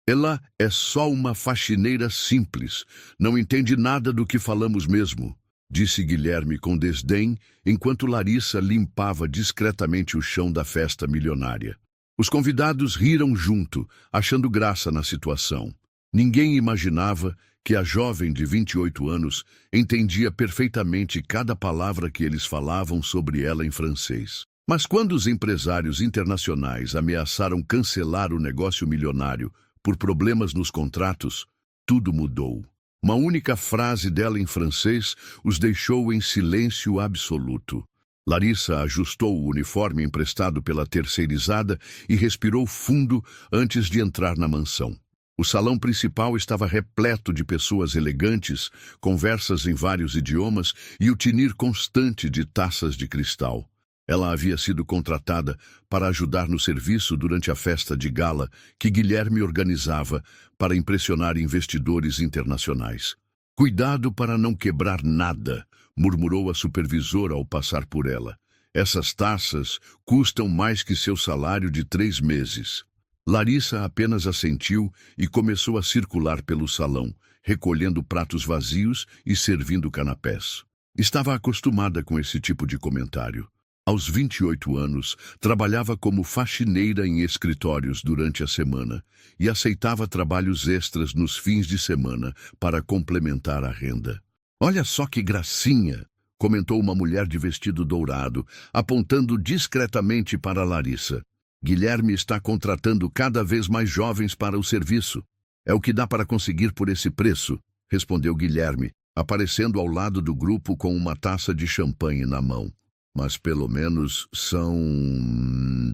Ela é só uma faxineira simples, não entende nada do que falamos mesmo, disse Guilherme com desdém, enquanto Larissa limpava discretamente o chão da festa milionária. Os convidados riram junto, achando graça na situação. Ninguém imaginava que a jovem de 28 anos entendia perfeitamente cada palavra que eles falavam sobre ela em francês. Mas quando os empresários internacionais ameaçaram cancelar o negócio milionário por problemas nos contratos, tudo mudou. Uma única frase dela em francês os deixou em silêncio absoluto. Larissa ajustou o uniforme emprestado pela terceirizada e respirou fundo antes de entrar na mansão. O salão principal estava repleto de pessoas elegantes, conversas em vários idiomas e o tinir constante de taças de cristal. Ela havia sido contratada para ajudar no serviço durante a festa de gala que Guilherme organizava para impressionar investidores internacionais. "Cuidado para não quebrar nada", murmurou a supervisora ao passar por ela. "Essas taças custam mais que seu salário de 3 meses. Larissa apenas assentiu e começou a circular pelo salão, recolhendo pratos vazios e servindo canapés. Estava acostumada com esse tipo de comentário. Aos 28 anos, trabalhava como faxineira em escritórios durante a semana e aceitava trabalhos extras nos fins de semana para complementar a renda. "Olha só que gracinha", comentou uma mulher de vestido dourado, apontando discretamente para Larissa. "Guilherme está contratando cada vez mais jovens para o serviço. É o que dá para conseguir por esse preço", respondeu Guilherme, aparecendo ao lado do grupo com uma taça de champanhe na mão. "Mas pelo menos são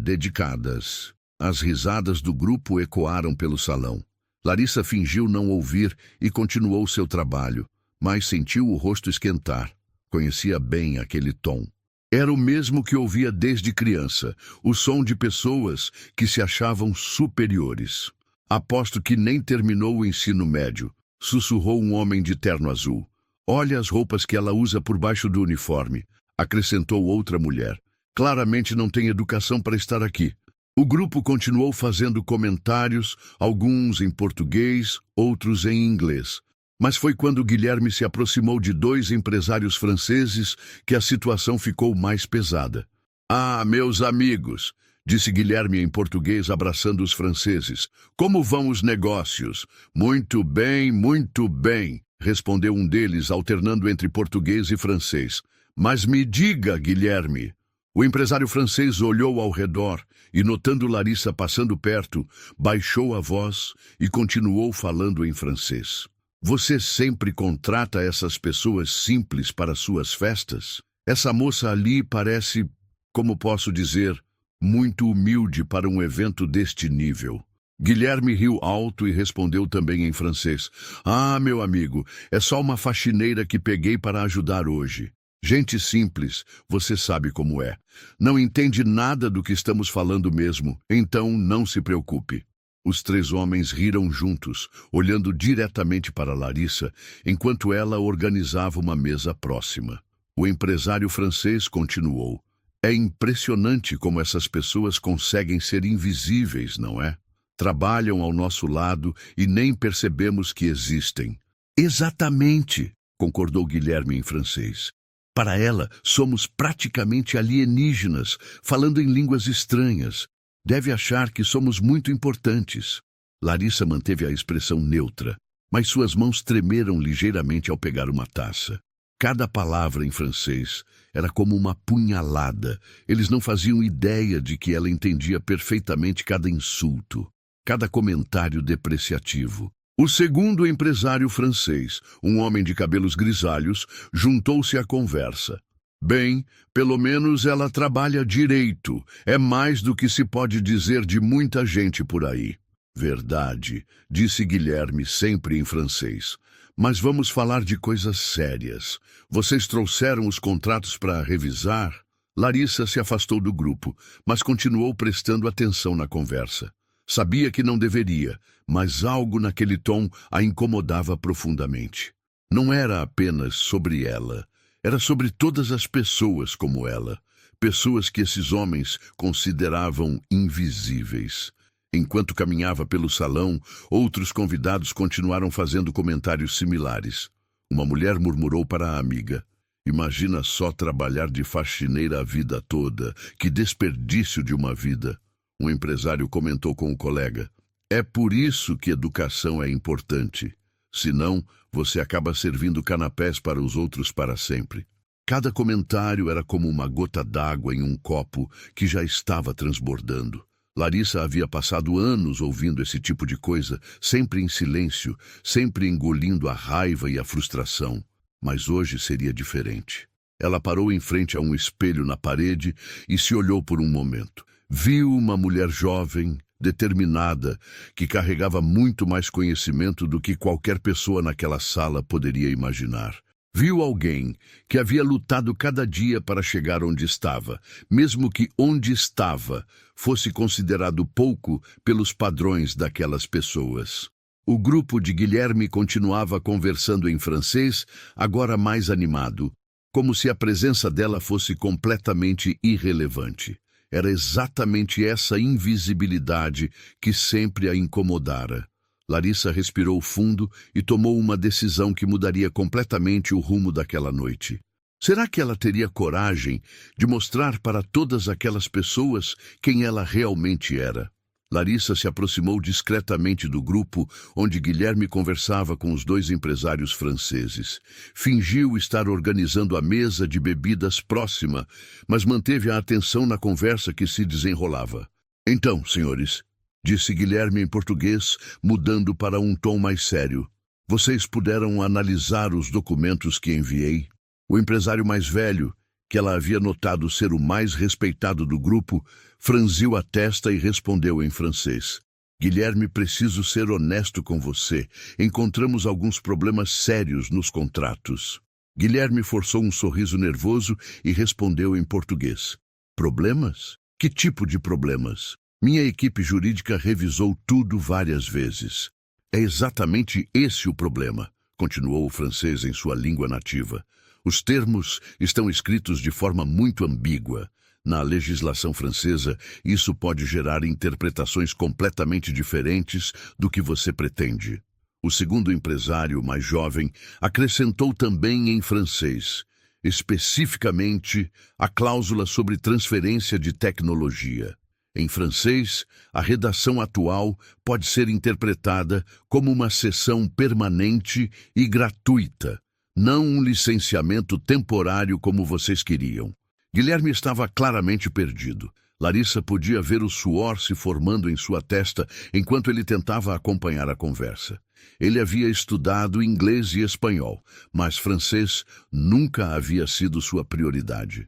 dedicadas." As risadas do grupo ecoaram pelo salão. Larissa fingiu não ouvir e continuou seu trabalho, mas sentiu o rosto esquentar. Conhecia bem aquele tom. Era o mesmo que ouvia desde criança, o som de pessoas que se achavam superiores. "Aposto que nem terminou o ensino médio", sussurrou um homem de terno azul. "Olha as roupas que ela usa por baixo do uniforme", acrescentou outra mulher. "Claramente não tem educação para estar aqui." O grupo continuou fazendo comentários, alguns em português, outros em inglês. Mas foi quando Guilherme se aproximou de 2 empresários franceses que a situação ficou mais pesada. "Ah, meus amigos", disse Guilherme em português, abraçando os franceses. "Como vão os negócios?" Muito bem", respondeu um deles, alternando entre português e francês. "Mas me diga, Guilherme." O empresário francês olhou ao redor e, notando Larissa passando perto, baixou a voz e continuou falando em francês. "Você sempre contrata essas pessoas simples para suas festas? Essa moça ali parece, como posso dizer, muito humilde para um evento deste nível." Guilherme riu alto e respondeu também em francês. "Ah, meu amigo, é só uma faxineira que peguei para ajudar hoje. Gente simples, você sabe como é. Não entende nada do que estamos falando mesmo, então não se preocupe." Os 3 homens riram juntos, olhando diretamente para Larissa, enquanto ela organizava uma mesa próxima. O empresário francês continuou. "É impressionante como essas pessoas conseguem ser invisíveis, não é? Trabalham ao nosso lado e nem percebemos que existem." "Exatamente", concordou Guilherme em francês. "Para ela, somos praticamente alienígenas, falando em línguas estranhas. Deve achar que somos muito importantes." Larissa manteve a expressão neutra, mas suas mãos tremeram ligeiramente ao pegar uma taça. Cada palavra em francês era como uma punhalada. Eles não faziam ideia de que ela entendia perfeitamente cada insulto, cada comentário depreciativo. O segundo empresário francês, um homem de cabelos grisalhos, juntou-se à conversa. "Bem, pelo menos ela trabalha direito. É mais do que se pode dizer de muita gente por aí." "Verdade", disse Guilherme, sempre em francês. "Mas vamos falar de coisas sérias. Vocês trouxeram os contratos para revisar?" Larissa se afastou do grupo, mas continuou prestando atenção na conversa. Sabia que não deveria, mas algo naquele tom a incomodava profundamente. Não era apenas sobre ela. Era sobre todas as pessoas como ela, pessoas que esses homens consideravam invisíveis. Enquanto caminhava pelo salão, outros convidados continuaram fazendo comentários similares. Uma mulher murmurou para a amiga: "Imagina só trabalhar de faxineira a vida toda. Que desperdício de uma vida." Um empresário comentou com o colega: "É por isso que educação é importante. Senão, você acaba servindo canapés para os outros para sempre." Cada comentário era como uma gota d'água em um copo que já estava transbordando. Larissa havia passado anos ouvindo esse tipo de coisa, sempre em silêncio, sempre engolindo a raiva e a frustração. Mas hoje seria diferente. Ela parou em frente a um espelho na parede e se olhou por um momento. Viu uma mulher jovem, determinada, que carregava muito mais conhecimento do que qualquer pessoa naquela sala poderia imaginar. Viu alguém que havia lutado cada dia para chegar onde estava, mesmo que onde estava fosse considerado pouco pelos padrões daquelas pessoas. O grupo de Guilherme continuava conversando em francês, agora mais animado, como se a presença dela fosse completamente irrelevante. Era exatamente essa invisibilidade que sempre a incomodara. Larissa respirou fundo e tomou uma decisão que mudaria completamente o rumo daquela noite. Será que ela teria coragem de mostrar para todas aquelas pessoas quem ela realmente era? Larissa se aproximou discretamente do grupo onde Guilherme conversava com os dois empresários franceses. Fingiu estar organizando a mesa de bebidas próxima, mas manteve a atenção na conversa que se desenrolava. "Então, senhores", disse Guilherme em português, mudando para um tom mais sério, "vocês puderam analisar os documentos que enviei?" O empresário mais velho, que ela havia notado ser o mais respeitado do grupo, franziu a testa e respondeu em francês: "Guilherme, preciso ser honesto com você. Encontramos alguns problemas sérios nos contratos." Guilherme forçou um sorriso nervoso e respondeu em português: "Problemas? Que tipo de problemas?" "Minha equipe jurídica revisou tudo várias vezes." "É exatamente esse o problema", continuou o francês em sua língua nativa. "Os termos estão escritos de forma muito ambígua. Na legislação francesa, isso pode gerar interpretações completamente diferentes do que você pretende." O segundo empresário, mais jovem, acrescentou também em francês, especificamente a cláusula sobre transferência de tecnologia. Em francês, a redação atual pode ser interpretada como uma cessão permanente e gratuita, não um licenciamento temporário como vocês queriam. Guilherme estava claramente perdido. Larissa podia ver o suor se formando em sua testa enquanto ele tentava acompanhar a conversa. Ele havia estudado inglês e espanhol, mas francês nunca havia sido sua prioridade.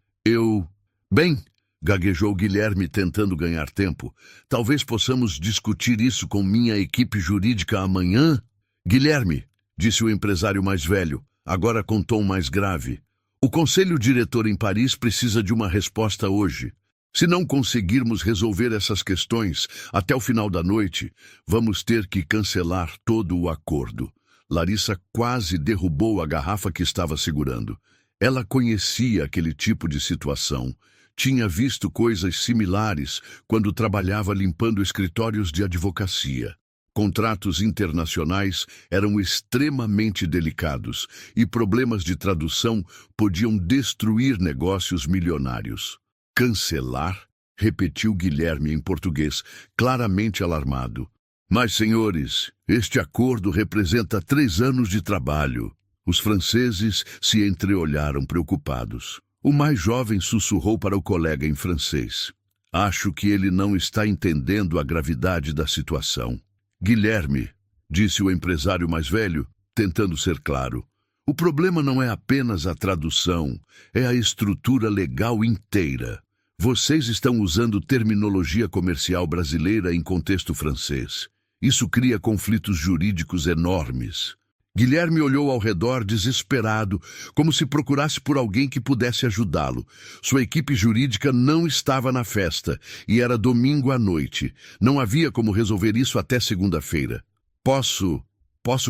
Bem, gaguejou Guilherme tentando ganhar tempo. "Talvez possamos discutir isso com minha equipe jurídica amanhã?" "Guilherme", disse o empresário mais velho, agora com tom mais grave, "o conselho diretor em Paris precisa de uma resposta hoje. Se não conseguirmos resolver essas questões até o final da noite, vamos ter que cancelar todo o acordo." Larissa quase derrubou a garrafa que estava segurando. Ela conhecia aquele tipo de situação. Tinha visto coisas similares quando trabalhava limpando escritórios de advocacia. Contratos internacionais eram extremamente delicados e problemas de tradução podiam destruir negócios milionários. "Cancelar?", repetiu Guilherme em português, claramente alarmado. "Mas, senhores, este acordo representa 3 anos de trabalho." Os franceses se entreolharam preocupados. O mais jovem sussurrou para o colega em francês: "Acho que ele não está entendendo a gravidade da situação." "Guilherme", disse o empresário mais velho, tentando ser claro, "o problema não é apenas a tradução, é a estrutura legal inteira. Vocês estão usando terminologia comercial brasileira em contexto francês. Isso cria conflitos jurídicos enormes." Guilherme olhou ao redor desesperado, como se procurasse por alguém que pudesse ajudá-lo. Sua equipe jurídica não estava na festa, e era domingo à noite. Não havia como resolver isso até segunda-feira. Posso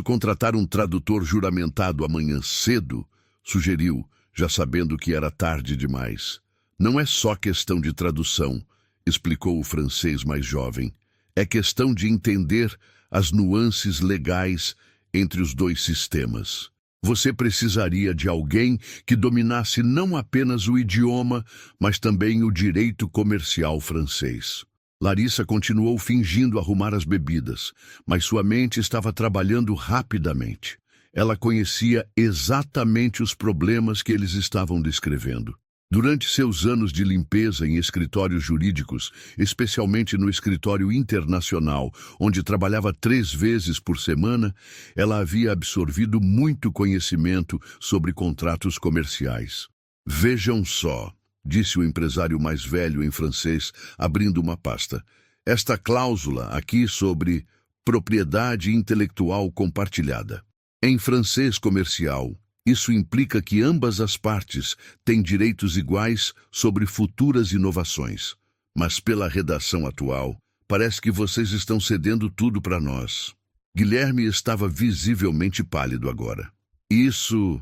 contratar um tradutor juramentado amanhã cedo?" sugeriu, já sabendo que era tarde demais. "Não é só questão de tradução", explicou o francês mais jovem. É questão de entender as nuances legais entre os dois sistemas. Você precisaria de alguém que dominasse não apenas o idioma, mas também o direito comercial francês. Larissa continuou fingindo arrumar as bebidas, mas sua mente estava trabalhando rapidamente. Ela conhecia exatamente os problemas que eles estavam descrevendo. Durante seus anos de limpeza em escritórios jurídicos, especialmente no escritório internacional, onde trabalhava 3 vezes por semana, ela havia absorvido muito conhecimento sobre contratos comerciais. Vejam só, disse o empresário mais velho em francês, abrindo uma pasta. Esta cláusula aqui sobre propriedade intelectual compartilhada. Em francês comercial, isso implica que ambas as partes têm direitos iguais sobre futuras inovações. Mas pela redação atual, parece que vocês estão cedendo tudo para nós. Guilherme estava visivelmente pálido agora. Isso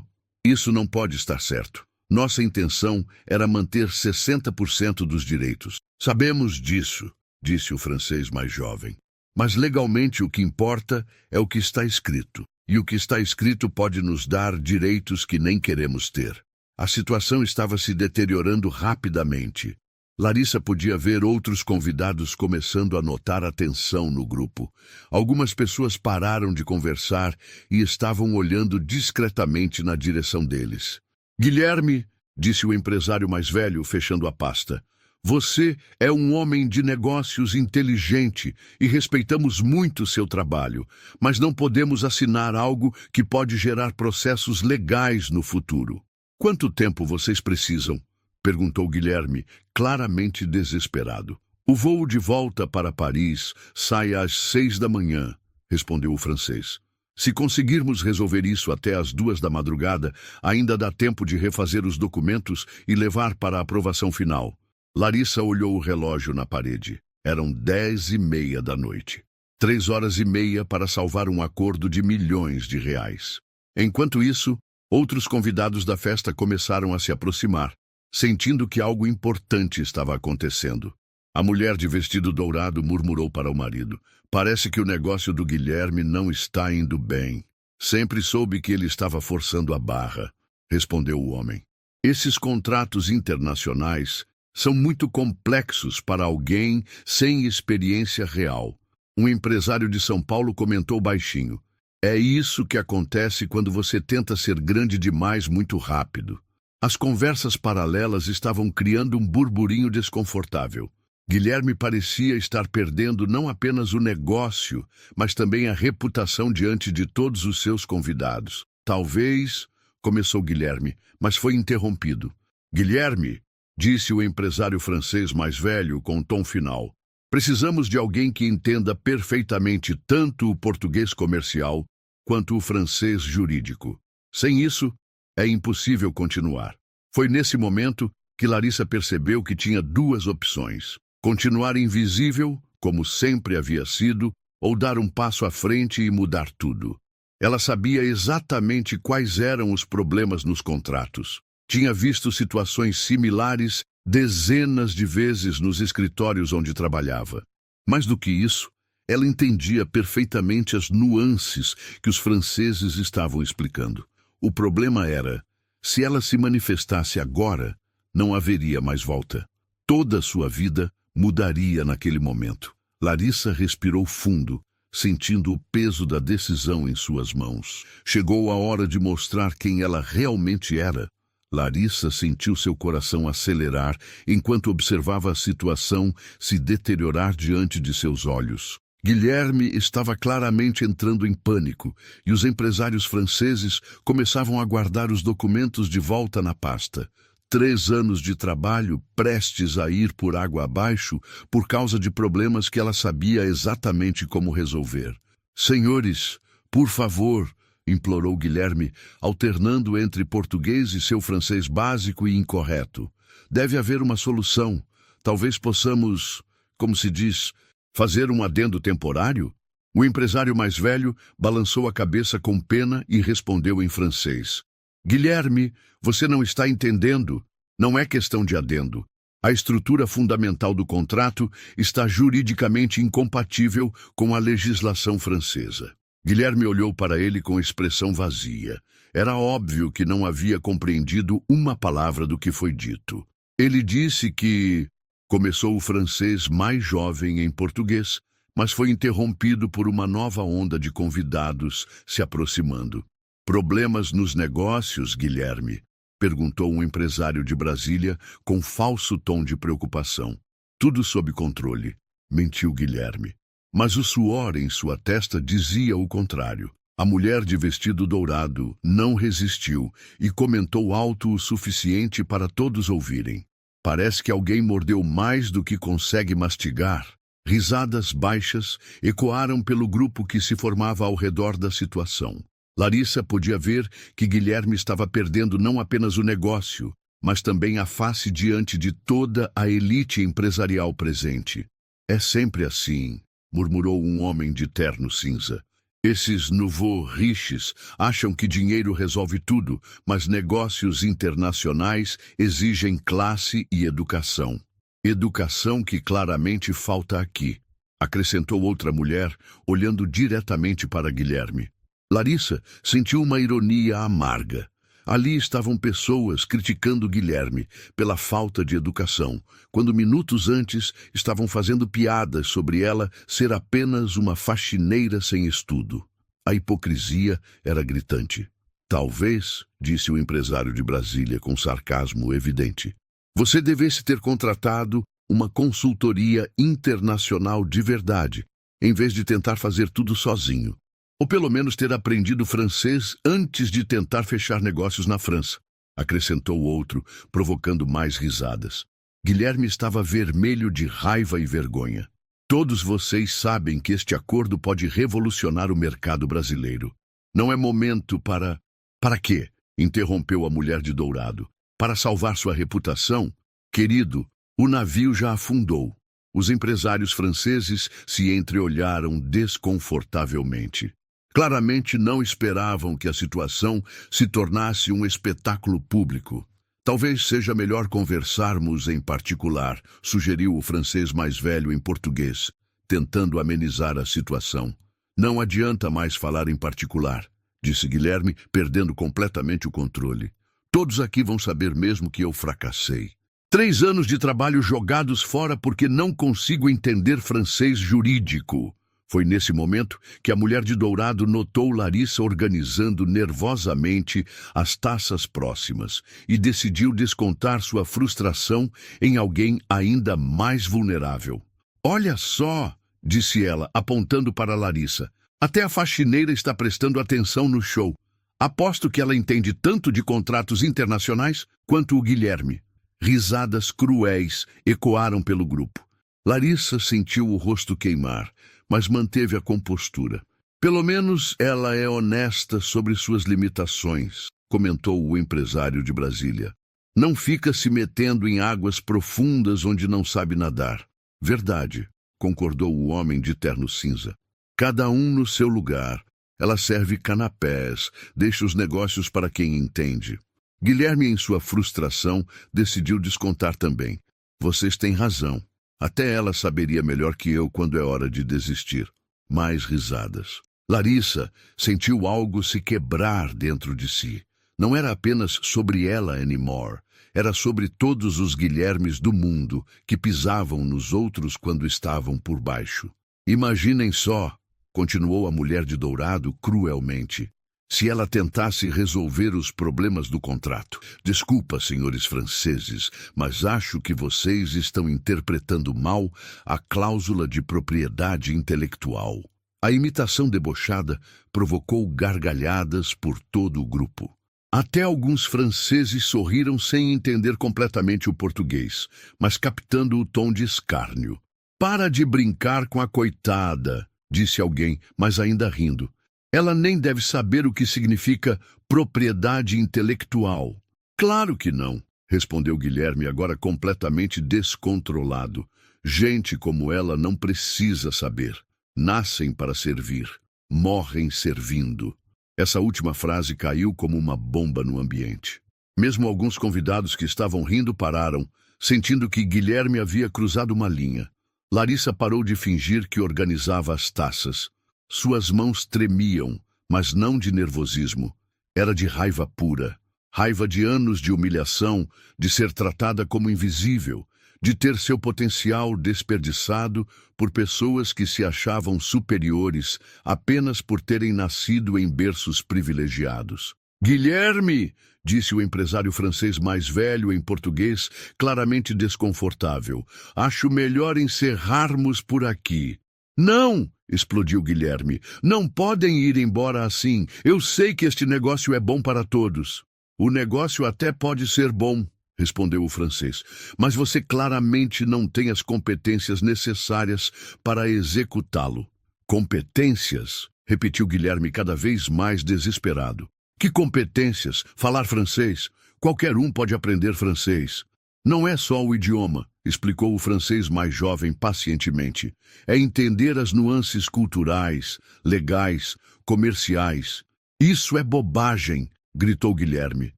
não pode estar certo. Nossa intenção era manter 60% dos direitos. Sabemos disso, disse o francês mais jovem. Mas legalmente o que importa é o que está escrito. E o que está escrito pode nos dar direitos que nem queremos ter. A situação estava se deteriorando rapidamente. Larissa podia ver outros convidados começando a notar a tensão no grupo. Algumas pessoas pararam de conversar e estavam olhando discretamente na direção deles. Guilherme, disse o empresário mais velho, fechando a pasta, você é um homem de negócios inteligente e respeitamos muito seu trabalho, mas não podemos assinar algo que pode gerar processos legais no futuro. Quanto tempo vocês precisam? Perguntou Guilherme, claramente desesperado. O voo de volta para Paris sai às 6 da manhã, respondeu o francês. Se conseguirmos resolver isso até às 2 da madrugada, ainda dá tempo de refazer os documentos e levar para a aprovação final. Larissa olhou o relógio na parede. Eram 10h30 da noite. 3 horas e meia para salvar um acordo de milhões de reais. Enquanto isso, outros convidados da festa começaram a se aproximar, sentindo que algo importante estava acontecendo. A mulher de vestido dourado murmurou para o marido. Parece que o negócio do Guilherme não está indo bem. Sempre soube que ele estava forçando a barra, respondeu o homem. Esses contratos internacionais são muito complexos para alguém sem experiência real. Um empresário de São Paulo comentou baixinho. É isso que acontece quando você tenta ser grande demais muito rápido. As conversas paralelas estavam criando um burburinho desconfortável. Guilherme parecia estar perdendo não apenas o negócio, mas também a reputação diante de todos os seus convidados. Talvez, começou Guilherme, mas foi interrompido. Guilherme, disse o empresário francês mais velho com tom final. Precisamos de alguém que entenda perfeitamente tanto o português comercial quanto o francês jurídico. Sem isso, é impossível continuar. Foi nesse momento que Larissa percebeu que tinha 2 opções. Continuar invisível, como sempre havia sido, ou dar um passo à frente e mudar tudo. Ela sabia exatamente quais eram os problemas nos contratos. Tinha visto situações similares dezenas de vezes nos escritórios onde trabalhava. Mais do que isso, ela entendia perfeitamente as nuances que os franceses estavam explicando. O problema era, se ela se manifestasse agora, não haveria mais volta. Toda a sua vida mudaria naquele momento. Larissa respirou fundo, sentindo o peso da decisão em suas mãos. Chegou a hora de mostrar quem ela realmente era. Larissa sentiu seu coração acelerar enquanto observava a situação se deteriorar diante de seus olhos. Guilherme estava claramente entrando em pânico e os empresários franceses começavam a guardar os documentos de volta na pasta. 3 anos de trabalho prestes a ir por água abaixo por causa de problemas que ela sabia exatamente como resolver. Senhores, por favor, implorou Guilherme, alternando entre português e seu francês básico e incorreto. Deve haver uma solução. Talvez possamos, como se diz, fazer um adendo temporário? O empresário mais velho balançou a cabeça com pena e respondeu em francês. Guilherme, você não está entendendo. Não é questão de adendo. A estrutura fundamental do contrato está juridicamente incompatível com a legislação francesa. Guilherme olhou para ele com expressão vazia. Era óbvio que não havia compreendido uma palavra do que foi dito. Ele disse que... Começou o francês mais jovem em português, mas foi interrompido por uma nova onda de convidados se aproximando. Problemas nos negócios, Guilherme? Perguntou um empresário de Brasília com falso tom de preocupação. Tudo sob controle, mentiu Guilherme. Mas o suor em sua testa dizia o contrário. A mulher de vestido dourado não resistiu e comentou alto o suficiente para todos ouvirem. Parece que alguém mordeu mais do que consegue mastigar. Risadas baixas ecoaram pelo grupo que se formava ao redor da situação. Larissa podia ver que Guilherme estava perdendo não apenas o negócio, mas também a face diante de toda a elite empresarial presente. É sempre assim, murmurou um homem de terno cinza. Esses nouveaux riches acham que dinheiro resolve tudo, mas negócios internacionais exigem classe e educação. Educação que claramente falta aqui, acrescentou outra mulher, olhando diretamente para Guilherme. Larissa sentiu uma ironia amarga. Ali estavam pessoas criticando Guilherme pela falta de educação, quando minutos antes estavam fazendo piadas sobre ela ser apenas uma faxineira sem estudo. A hipocrisia era gritante. Talvez, disse o empresário de Brasília com sarcasmo evidente, você devesse ter contratado uma consultoria internacional de verdade, em vez de tentar fazer tudo sozinho. Ou pelo menos ter aprendido francês antes de tentar fechar negócios na França, acrescentou o outro, provocando mais risadas. Guilherme estava vermelho de raiva e vergonha. Todos vocês sabem que este acordo pode revolucionar o mercado brasileiro. Não é momento para... Para quê? Interrompeu a mulher de dourado. Para salvar sua reputação? Querido, o navio já afundou. Os empresários franceses se entreolharam desconfortavelmente. Claramente não esperavam que a situação se tornasse um espetáculo público. Talvez seja melhor conversarmos em particular, sugeriu o francês mais velho em português, tentando amenizar a situação. Não adianta mais falar em particular, disse Guilherme, perdendo completamente o controle. Todos aqui vão saber mesmo que eu fracassei. 3 anos de trabalho jogados fora porque não consigo entender francês jurídico. Foi nesse momento que a mulher de dourado notou Larissa organizando nervosamente as taças próximas e decidiu descontar sua frustração em alguém ainda mais vulnerável. Olha só, disse ela, apontando para Larissa. Até a faxineira está prestando atenção no show. Aposto que ela entende tanto de contratos internacionais quanto o Guilherme. Risadas cruéis ecoaram pelo grupo. Larissa sentiu o rosto queimar, mas manteve a compostura. Pelo menos ela é honesta sobre suas limitações, comentou o empresário de Brasília. Não fica se metendo em águas profundas onde não sabe nadar. Verdade, concordou o homem de terno cinza. Cada um no seu lugar. Ela serve canapés, deixa os negócios para quem entende. Guilherme, em sua frustração, decidiu descontar também. Vocês têm razão. Até ela saberia melhor que eu quando é hora de desistir. Mais risadas. Larissa sentiu algo se quebrar dentro de si. Não era apenas sobre ela anymore. Era sobre todos os Guilhermes do mundo que pisavam nos outros quando estavam por baixo. Imaginem só, continuou a mulher de dourado cruelmente, se ela tentasse resolver os problemas do contrato. Desculpa, senhores franceses, mas acho que vocês estão interpretando mal a cláusula de propriedade intelectual. A imitação debochada provocou gargalhadas por todo o grupo. Até alguns franceses sorriram sem entender completamente o português, mas captando o tom de escárnio. Para de brincar com a coitada, disse alguém, mas ainda rindo. Ela nem deve saber o que significa propriedade intelectual. Claro que não, respondeu Guilherme, agora completamente descontrolado. Gente como ela não precisa saber. Nascem para servir, morrem servindo. Essa última frase caiu como uma bomba no ambiente. Mesmo alguns convidados que estavam rindo pararam, sentindo que Guilherme havia cruzado uma linha. Larissa parou de fingir que organizava as taças. Suas mãos tremiam, mas não de nervosismo. Era de raiva pura. Raiva de anos de humilhação, de ser tratada como invisível, de ter seu potencial desperdiçado por pessoas que se achavam superiores apenas por terem nascido em berços privilegiados. Guilherme, disse o empresário francês mais velho em português, claramente desconfortável, acho melhor encerrarmos por aqui. Não, explodiu Guilherme, não podem ir embora assim. Eu sei que este negócio é bom para todos. O negócio até pode ser bom, respondeu o francês, mas você claramente não tem as competências necessárias para executá-lo. Competências? Repetiu Guilherme cada vez mais desesperado. Que competências? Falar francês? Qualquer um pode aprender francês. Não é só o idioma, explicou o francês mais jovem pacientemente. É entender as nuances culturais, legais, comerciais. Isso é bobagem, gritou Guilherme.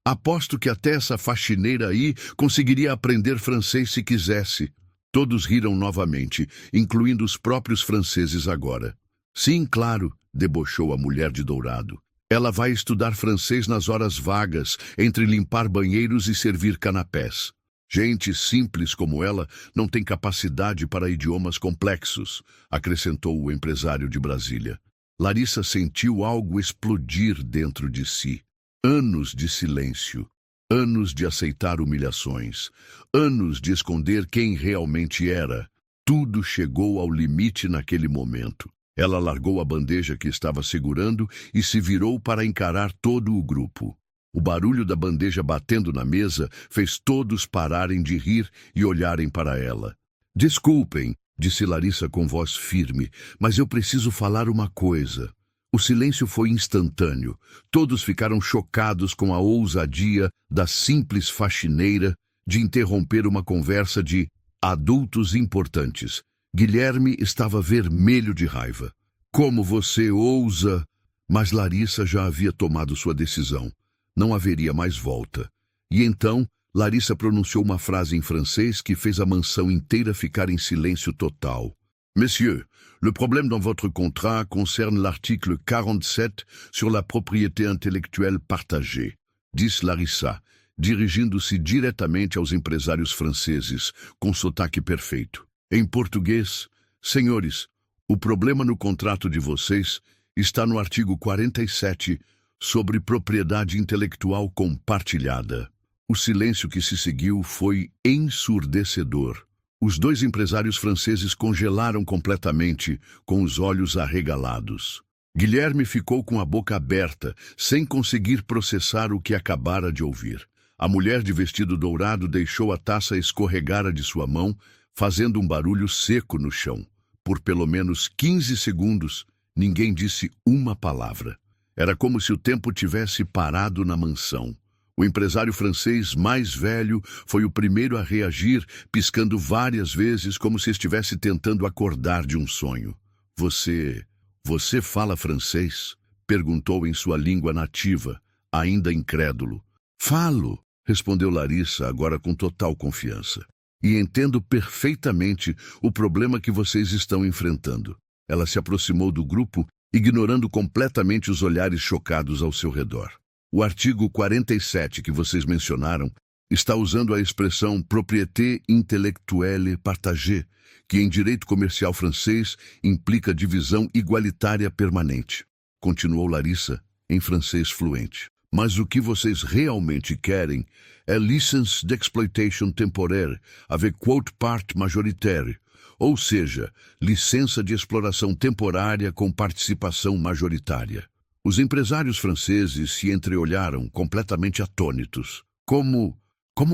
Aposto que até essa faxineira aí conseguiria aprender francês se quisesse. Todos riram novamente, incluindo os próprios franceses agora. Sim, claro, debochou a mulher de dourado. Ela vai estudar francês nas horas vagas, entre limpar banheiros e servir canapés. Gente simples como ela não tem capacidade para idiomas complexos, acrescentou o empresário de Brasília. Larissa sentiu algo explodir dentro de si. Anos de silêncio, anos de aceitar humilhações, anos de esconder quem realmente era. Tudo chegou ao limite naquele momento. Ela largou a bandeja que estava segurando e se virou para encarar todo o grupo. O barulho da bandeja batendo na mesa fez todos pararem de rir e olharem para ela. Desculpem, disse Larissa com voz firme, mas eu preciso falar uma coisa. O silêncio foi instantâneo. Todos ficaram chocados com a ousadia da simples faxineira de interromper uma conversa de adultos importantes. Guilherme estava vermelho de raiva. Como você ousa? Mas Larissa já havia tomado sua decisão. Não haveria mais volta. E então, Larissa pronunciou uma frase em francês que fez a mansão inteira ficar em silêncio total. Monsieur, le problème dans votre contrat concerne l'article 47 sur la propriété intellectuelle partagée, disse Larissa, dirigindo-se diretamente aos empresários franceses, com sotaque perfeito. Em português, senhores, o problema no contrato de vocês está no artigo 47 sobre propriedade intelectual compartilhada. O silêncio que se seguiu foi ensurdecedor. Os dois empresários franceses congelaram completamente, com os olhos arregalados. Guilherme ficou com a boca aberta, sem conseguir processar o que acabara de ouvir. A mulher de vestido dourado deixou a taça escorregar de sua mão, fazendo um barulho seco no chão. Por pelo menos 15 segundos, ninguém disse uma palavra. Era como se o tempo tivesse parado na mansão. O empresário francês mais velho foi o primeiro a reagir, piscando várias vezes como se estivesse tentando acordar de um sonho. Você fala francês? Perguntou em sua língua nativa, ainda incrédulo. Falo, respondeu Larissa, agora com total confiança. E entendo perfeitamente o problema que vocês estão enfrentando. Ela se aproximou do grupo, ignorando completamente os olhares chocados ao seu redor. O artigo 47 que vocês mencionaram está usando a expressão propriété intellectuelle partagée, que em direito comercial francês implica divisão igualitária permanente. Continuou Larissa, em francês fluente. Mas o que vocês realmente querem é licence d'exploitation temporaire avec quote part majoritaire, ou seja, licença de exploração temporária com participação majoritária. Os empresários franceses se entreolharam completamente atônitos. Como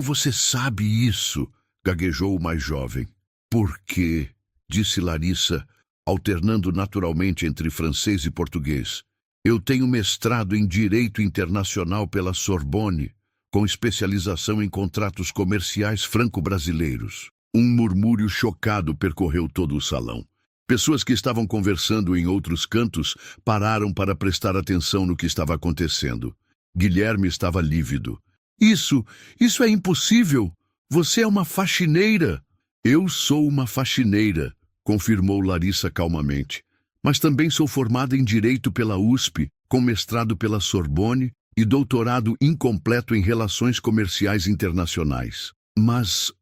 você sabe isso? Gaguejou o mais jovem. Por quê? Disse Larissa, alternando naturalmente entre francês e português. Eu tenho mestrado em Direito Internacional pela Sorbonne, com especialização em contratos comerciais franco-brasileiros. Um murmúrio chocado percorreu todo o salão. Pessoas que estavam conversando em outros cantos pararam para prestar atenção no que estava acontecendo. Guilherme estava lívido. Isso é impossível! Você é uma faxineira. Eu sou uma faxineira, confirmou Larissa calmamente. Mas também sou formada em Direito pela USP, com mestrado pela Sorbonne e doutorado incompleto em Relações Comerciais Internacionais. Mas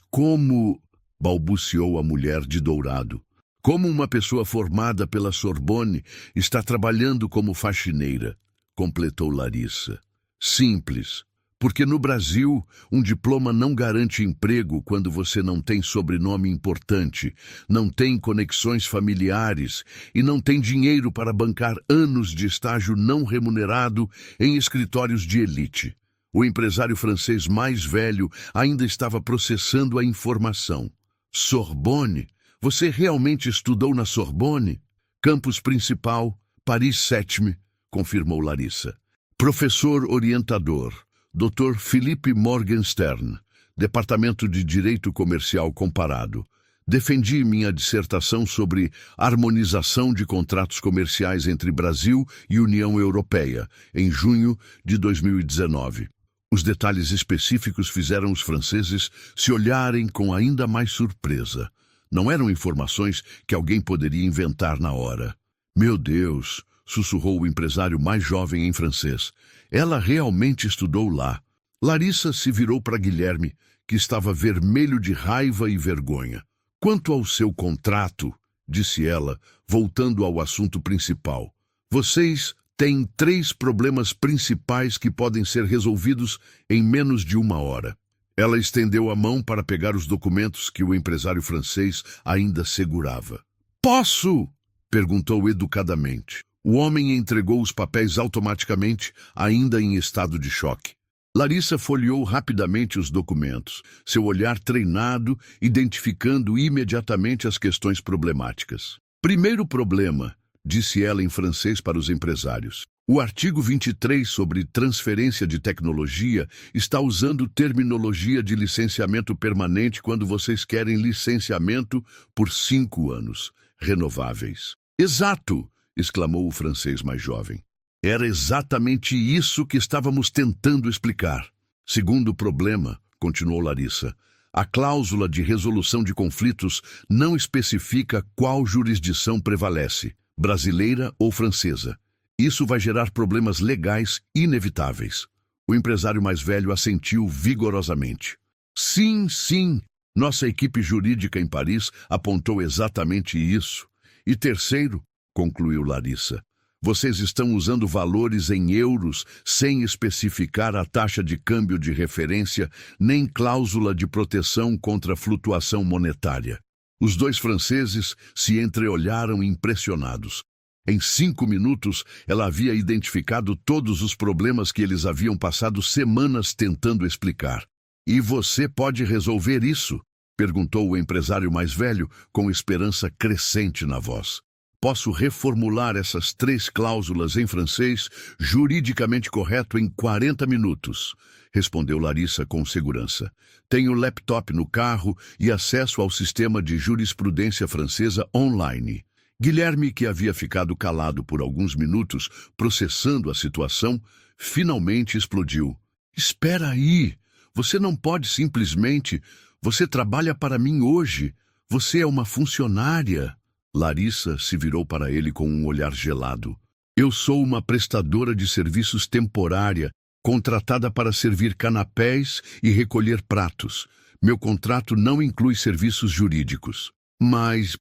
como... balbuciou a mulher de dourado. Como uma pessoa formada pela Sorbonne está trabalhando como faxineira? Completou Larissa. Simples. Porque no Brasil, um diploma não garante emprego quando você não tem sobrenome importante, não tem conexões familiares e não tem dinheiro para bancar anos de estágio não remunerado em escritórios de elite. O empresário francês mais velho ainda estava processando a informação. Sorbonne? Você realmente estudou na Sorbonne? Campus principal, Paris 7, confirmou Larissa. Professor orientador, Dr. Philippe Morgenstern, Departamento de Direito Comercial Comparado. Defendi minha dissertação sobre harmonização de contratos comerciais entre Brasil e União Europeia, em junho de 2019. Os detalhes específicos fizeram os franceses se olharem com ainda mais surpresa. Não eram informações que alguém poderia inventar na hora. Meu Deus, sussurrou o empresário mais jovem em francês. Ela realmente estudou lá. Larissa se virou para Guilherme, que estava vermelho de raiva e vergonha. Quanto ao seu contrato, disse ela, voltando ao assunto principal. Vocês têm 3 problemas principais que podem ser resolvidos em menos de 1 hora. Ela estendeu a mão para pegar os documentos que o empresário francês ainda segurava. Posso? Perguntou educadamente. O homem entregou os papéis automaticamente, ainda em estado de choque. Larissa folheou rapidamente os documentos, seu olhar treinado, identificando imediatamente as questões problemáticas. Primeiro problema, disse ela em francês para os empresários. O artigo 23 sobre transferência de tecnologia está usando terminologia de licenciamento permanente quando vocês querem licenciamento por 5 anos, renováveis. Exato! Exclamou o francês mais jovem. Era exatamente isso que estávamos tentando explicar. Segundo problema, continuou Larissa, a cláusula de resolução de conflitos não especifica qual jurisdição prevalece, brasileira ou francesa. Isso vai gerar problemas legais inevitáveis. O empresário mais velho assentiu vigorosamente. Sim, sim, nossa equipe jurídica em Paris apontou exatamente isso. E terceiro, concluiu Larissa, vocês estão usando valores em euros sem especificar a taxa de câmbio de referência nem cláusula de proteção contra flutuação monetária. Os 2 franceses se entreolharam impressionados. Em 5 minutos, ela havia identificado todos os problemas que eles haviam passado semanas tentando explicar. E você pode resolver isso? Perguntou o empresário mais velho, com esperança crescente na voz. Posso reformular essas 3 cláusulas em francês, juridicamente correto, em 40 minutos, respondeu Larissa com segurança. Tenho laptop no carro e acesso ao sistema de jurisprudência francesa online. Guilherme, que havia ficado calado por alguns minutos, processando a situação, finalmente explodiu. Espera aí! Você não pode simplesmente... Você trabalha para mim hoje. Você é uma funcionária. Larissa se virou para ele com um olhar gelado. Eu sou uma prestadora de serviços temporária, contratada para servir canapés e recolher pratos. Meu contrato não inclui serviços jurídicos. Mas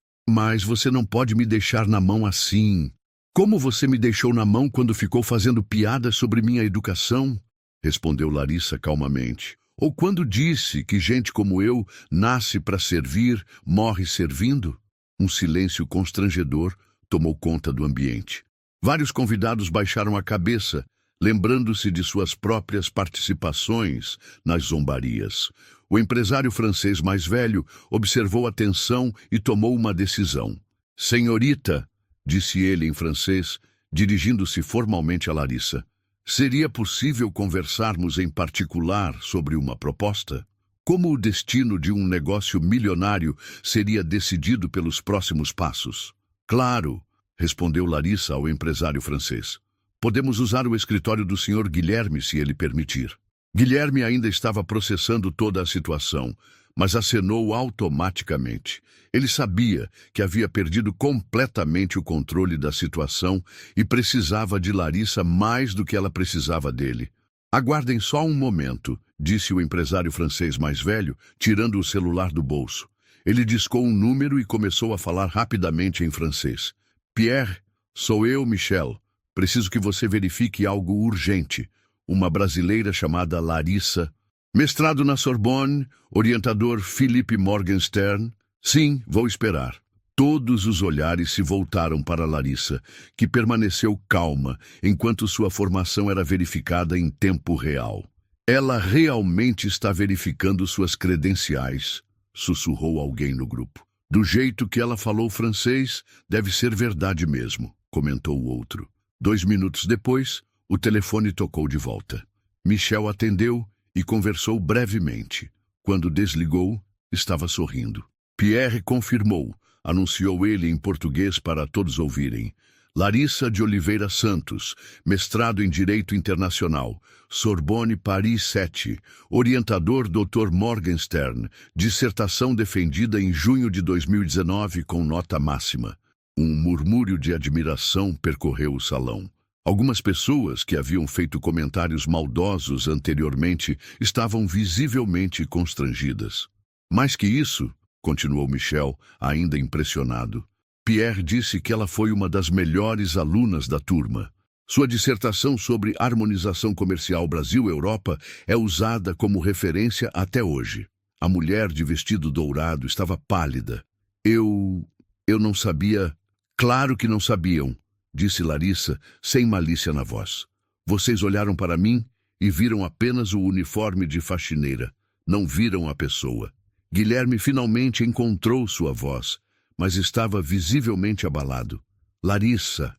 você não pode me deixar na mão assim. Como você me deixou na mão quando ficou fazendo piadas sobre minha educação? Respondeu Larissa calmamente. Ou quando disse que gente como eu nasce para servir, morre servindo? Um silêncio constrangedor tomou conta do ambiente. Vários convidados baixaram a cabeça, lembrando-se de suas próprias participações nas zombarias. O empresário francês mais velho observou a tensão e tomou uma decisão. Senhorita, disse ele em francês, dirigindo-se formalmente a Larissa, seria possível conversarmos em particular sobre uma proposta? Como o destino de um negócio milionário seria decidido pelos próximos passos? Claro, respondeu Larissa ao empresário francês. Podemos usar o escritório do Sr. Guilherme, se ele permitir. Guilherme ainda estava processando toda a situação, mas acenou automaticamente. Ele sabia que havia perdido completamente o controle da situação e precisava de Larissa mais do que ela precisava dele. Aguardem só um momento, disse o empresário francês mais velho, tirando o celular do bolso. Ele discou um número e começou a falar rapidamente em francês. Pierre, sou eu, Michel. Preciso que você verifique algo urgente. Uma brasileira chamada Larissa. Mestrado na Sorbonne, orientador Philippe Morgenstern. Sim, vou esperar. Todos os olhares se voltaram para Larissa, que permaneceu calma enquanto sua formação era verificada em tempo real. Ela realmente está verificando suas credenciais, sussurrou alguém no grupo. Do jeito que ela falou francês, deve ser verdade mesmo, comentou o outro. 2 minutos depois, o telefone tocou de volta. Michel atendeu e conversou brevemente. Quando desligou, estava sorrindo. Pierre confirmou, anunciou ele em português para todos ouvirem. Larissa de Oliveira Santos, mestrado em Direito Internacional, Sorbonne Paris 7, orientador Dr. Morgenstern, dissertação defendida em junho de 2019 com nota máxima. Um murmúrio de admiração percorreu o salão. Algumas pessoas que haviam feito comentários maldosos anteriormente estavam visivelmente constrangidas. Mais que isso, continuou Michel, ainda impressionado, Pierre disse que ela foi uma das melhores alunas da turma. Sua dissertação sobre harmonização comercial Brasil-Europa é usada como referência até hoje. A mulher de vestido dourado estava pálida. Eu não sabia. Claro que não sabiam, disse Larissa, sem malícia na voz. Vocês olharam para mim e viram apenas o uniforme de faxineira. Não viram a pessoa. Guilherme finalmente encontrou sua voz, mas estava visivelmente abalado. Larissa,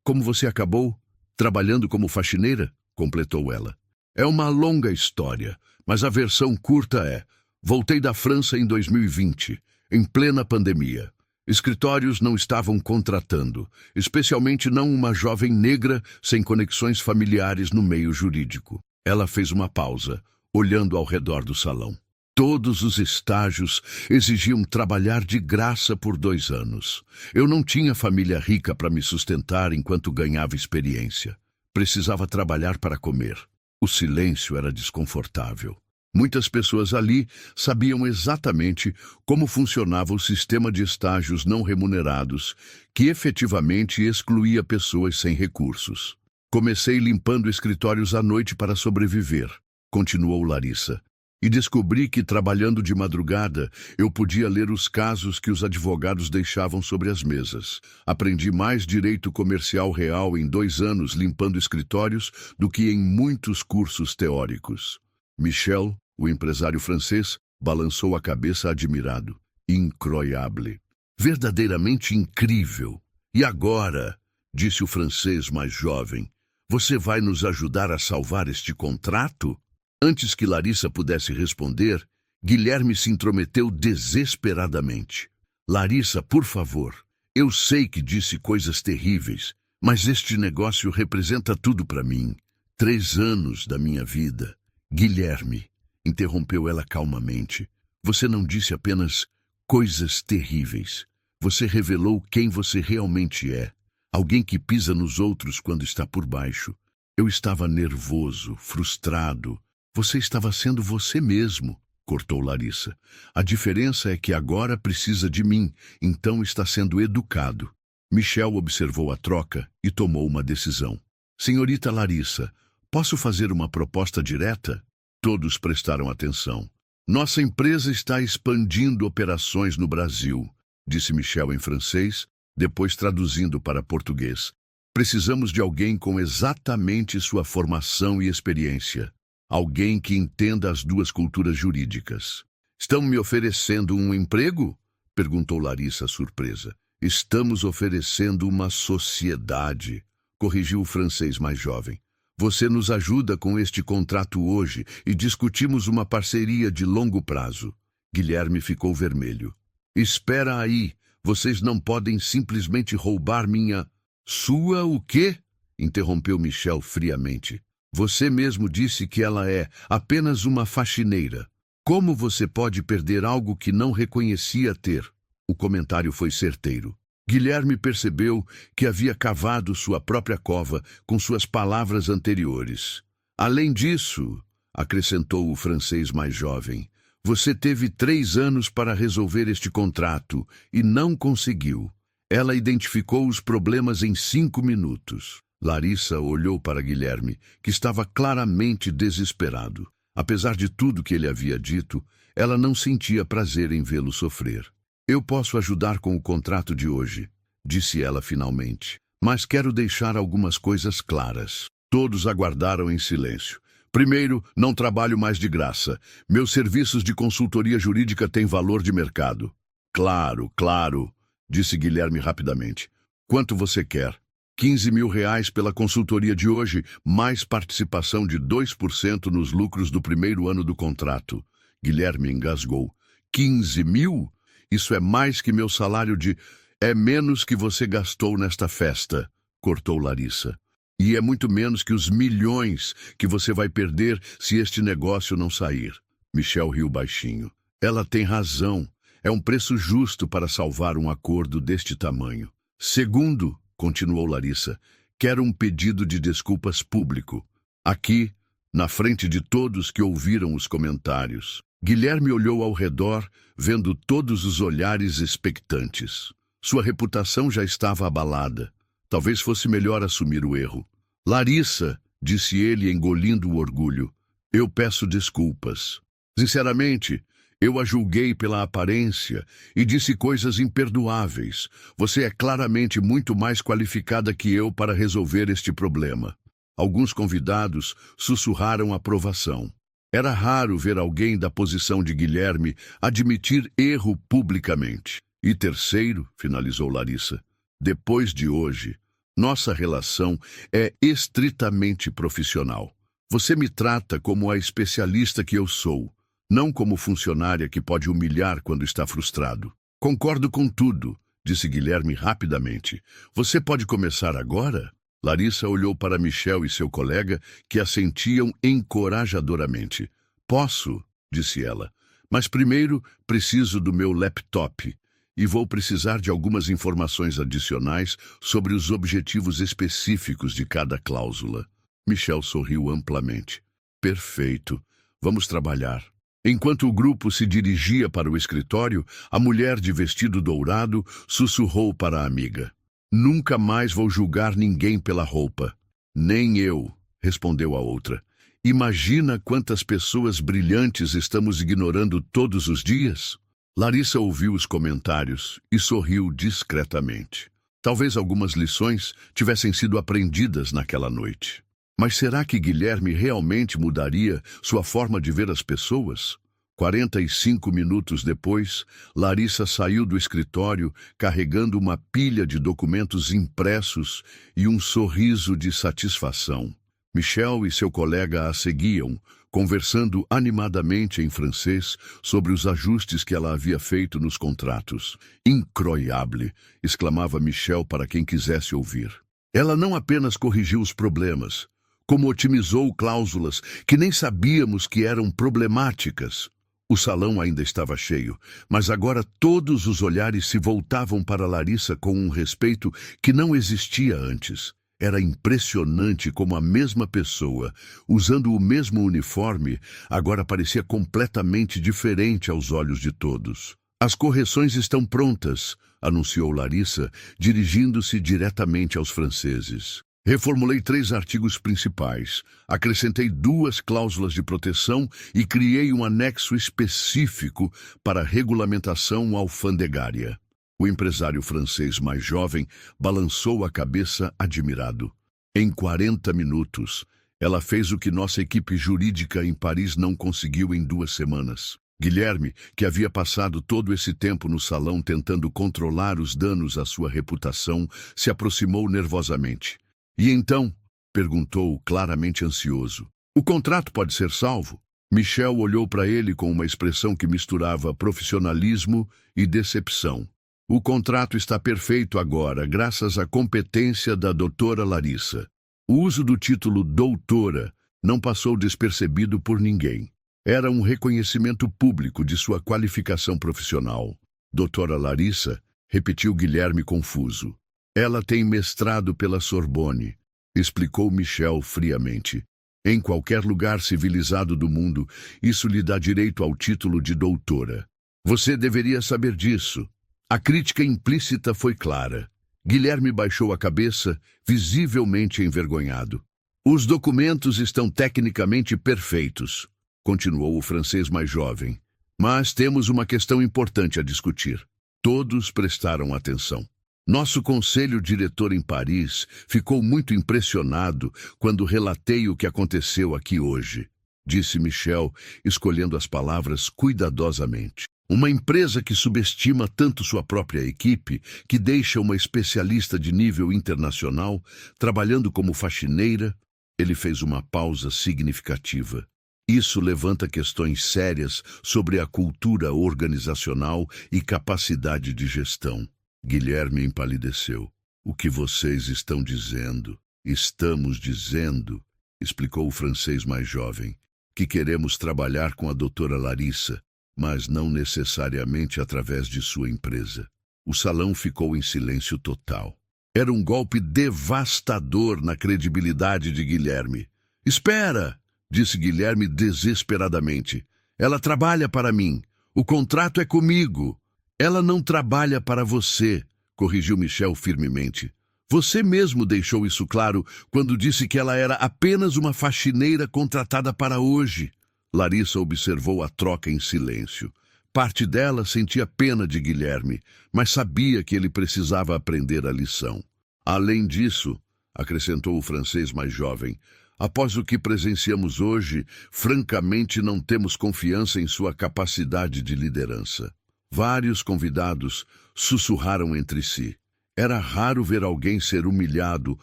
como você acabou? Trabalhando como faxineira? Completou ela. É uma longa história, mas a versão curta é: voltei da França em 2020, em plena pandemia. Escritórios não estavam contratando, especialmente não uma jovem negra sem conexões familiares no meio jurídico. Ela fez uma pausa, olhando ao redor do salão. Todos os estágios exigiam trabalhar de graça por 2 anos. Eu não tinha família rica para me sustentar enquanto ganhava experiência. Precisava trabalhar para comer. O silêncio era desconfortável. Muitas pessoas ali sabiam exatamente como funcionava o sistema de estágios não remunerados, que efetivamente excluía pessoas sem recursos. Comecei limpando escritórios à noite para sobreviver, continuou Larissa. E descobri que, trabalhando de madrugada, eu podia ler os casos que os advogados deixavam sobre as mesas. Aprendi mais direito comercial real em 2 anos limpando escritórios do que em muitos cursos teóricos. Michel, o empresário francês, balançou a cabeça admirado. Incroyable. Verdadeiramente incrível. E agora, disse o francês mais jovem, você vai nos ajudar a salvar este contrato? Antes que Larissa pudesse responder, Guilherme se intrometeu desesperadamente. Larissa, por favor, eu sei que disse coisas terríveis, mas este negócio representa tudo para mim. 3 anos da minha vida. Guilherme, interrompeu ela calmamente, você não disse apenas coisas terríveis. Você revelou quem você realmente é. Alguém que pisa nos outros quando está por baixo. Eu estava nervoso, frustrado. Você estava sendo você mesmo, cortou Larissa. A diferença é que agora precisa de mim, então está sendo educado. Michel observou a troca e tomou uma decisão. Senhorita Larissa, posso fazer uma proposta direta? Todos prestaram atenção. Nossa empresa está expandindo operações no Brasil, disse Michel em francês, depois traduzindo para português. Precisamos de alguém com exatamente sua formação e experiência. Alguém que entenda as 2 culturas jurídicas. Estão me oferecendo um emprego? Perguntou Larissa, surpresa. Estamos oferecendo uma sociedade, corrigiu o francês mais jovem. Você nos ajuda com este contrato hoje e discutimos uma parceria de longo prazo. Guilherme ficou vermelho. Espera aí, vocês não podem simplesmente roubar minha... Sua o quê? Interrompeu Michel friamente. Você mesmo disse que ela é apenas uma faxineira. Como você pode perder algo que não reconhecia ter? O comentário foi certeiro. Guilherme percebeu que havia cavado sua própria cova com suas palavras anteriores. Além disso, acrescentou o francês mais jovem, você teve 3 anos para resolver este contrato e não conseguiu. Ela identificou os problemas em 5 minutos. Larissa olhou para Guilherme, que estava claramente desesperado. Apesar de tudo que ele havia dito, ela não sentia prazer em vê-lo sofrer. Eu posso ajudar com o contrato de hoje, disse ela finalmente, mas quero deixar algumas coisas claras. Todos aguardaram em silêncio. Primeiro, não trabalho mais de graça. Meus serviços de consultoria jurídica têm valor de mercado. Claro, claro, disse Guilherme rapidamente. Quanto você quer? 15 mil reais pela consultoria de hoje, mais participação de 2% nos lucros do primeiro ano do contrato. Guilherme engasgou. 15 mil? Isso é mais que meu salário de... É menos que você gastou nesta festa, cortou Larissa. E é muito menos que os milhões que você vai perder se este negócio não sair. Michel riu baixinho. Ela tem razão. É um preço justo para salvar um acordo deste tamanho. Segundo, continuou Larissa, quero um pedido de desculpas público. Aqui, na frente de todos que ouviram os comentários. Guilherme olhou ao redor, vendo todos os olhares expectantes. Sua reputação já estava abalada. Talvez fosse melhor assumir o erro. Larissa, disse ele engolindo o orgulho, eu peço desculpas. Sinceramente, eu a julguei pela aparência e disse coisas imperdoáveis. Você é claramente muito mais qualificada que eu para resolver este problema. Alguns convidados sussurraram aprovação. Era raro ver alguém da posição de Guilherme admitir erro publicamente. E terceiro, finalizou Larissa, depois de hoje, nossa relação é estritamente profissional. Você me trata como a especialista que eu sou, não como funcionária que pode humilhar quando está frustrado. Concordo com tudo, disse Guilherme rapidamente. Você pode começar agora? Larissa olhou para Michel e seu colega, que assentiam encorajadoramente. Posso, disse ela, mas primeiro preciso do meu laptop. E vou precisar de algumas informações adicionais sobre os objetivos específicos de cada cláusula. Michel sorriu amplamente. Perfeito. Vamos trabalhar. Enquanto o grupo se dirigia para o escritório, a mulher de vestido dourado sussurrou para a amiga. Nunca mais vou julgar ninguém pela roupa. Nem eu, respondeu a outra. Imagina quantas pessoas brilhantes estamos ignorando todos os dias? Larissa ouviu os comentários e sorriu discretamente. Talvez algumas lições tivessem sido aprendidas naquela noite. Mas será que Guilherme realmente mudaria sua forma de ver as pessoas? 45 minutos depois, Larissa saiu do escritório carregando uma pilha de documentos impressos e um sorriso de satisfação. Michel e seu colega a seguiam, conversando animadamente em francês sobre os ajustes que ela havia feito nos contratos. Incroyable, exclamava Michel para quem quisesse ouvir. Ela não apenas corrigiu os problemas, como otimizou cláusulas que nem sabíamos que eram problemáticas. O salão ainda estava cheio, mas agora todos os olhares se voltavam para Larissa com um respeito que não existia antes. Era impressionante como a mesma pessoa, usando o mesmo uniforme, agora parecia completamente diferente aos olhos de todos. As correções estão prontas, anunciou Larissa, dirigindo-se diretamente aos franceses. Reformulei 3 artigos principais, acrescentei 2 cláusulas de proteção e criei um anexo específico para a regulamentação alfandegária. O empresário francês mais jovem balançou a cabeça admirado. Em 40 minutos, ela fez o que nossa equipe jurídica em Paris não conseguiu em 2 semanas. Guilherme, que havia passado todo esse tempo no salão tentando controlar os danos à sua reputação, se aproximou nervosamente. E então? Perguntou, claramente ansioso. O contrato pode ser salvo? Michel olhou para ele com uma expressão que misturava profissionalismo e decepção. O contrato está perfeito agora, graças à competência da doutora Larissa. O uso do título doutora não passou despercebido por ninguém. Era um reconhecimento público de sua qualificação profissional. Doutora Larissa, repetiu Guilherme confuso. Ela tem mestrado pela Sorbonne, explicou Michel friamente. Em qualquer lugar civilizado do mundo, isso lhe dá direito ao título de doutora. Você deveria saber disso. A crítica implícita foi clara. Guilherme baixou a cabeça, visivelmente envergonhado. Os documentos estão tecnicamente perfeitos, continuou o francês mais jovem. Mas temos uma questão importante a discutir. Todos prestaram atenção. Nosso conselho diretor em Paris ficou muito impressionado quando relatei o que aconteceu aqui hoje, disse Michel, escolhendo as palavras cuidadosamente. Uma empresa que subestima tanto sua própria equipe, que deixa uma especialista de nível internacional trabalhando como faxineira. Ele fez uma pausa significativa. Isso levanta questões sérias sobre a cultura organizacional e capacidade de gestão. Guilherme empalideceu. O que vocês estão dizendo? Estamos dizendo, explicou o francês mais jovem, que queremos trabalhar com a doutora Larissa, mas não necessariamente através de sua empresa. O salão ficou em silêncio total. Era um golpe devastador na credibilidade de Guilherme. Espera, disse Guilherme desesperadamente. Ela trabalha para mim. O contrato é comigo. Ela não trabalha para você, corrigiu Michel firmemente. Você mesmo deixou isso claro quando disse que ela era apenas uma faxineira contratada para hoje. Larissa observou a troca em silêncio. Parte dela sentia pena de Guilherme, mas sabia que ele precisava aprender a lição. Além disso, acrescentou o francês mais jovem, após o que presenciamos hoje, francamente não temos confiança em sua capacidade de liderança. Vários convidados sussurraram entre si. Era raro ver alguém ser humilhado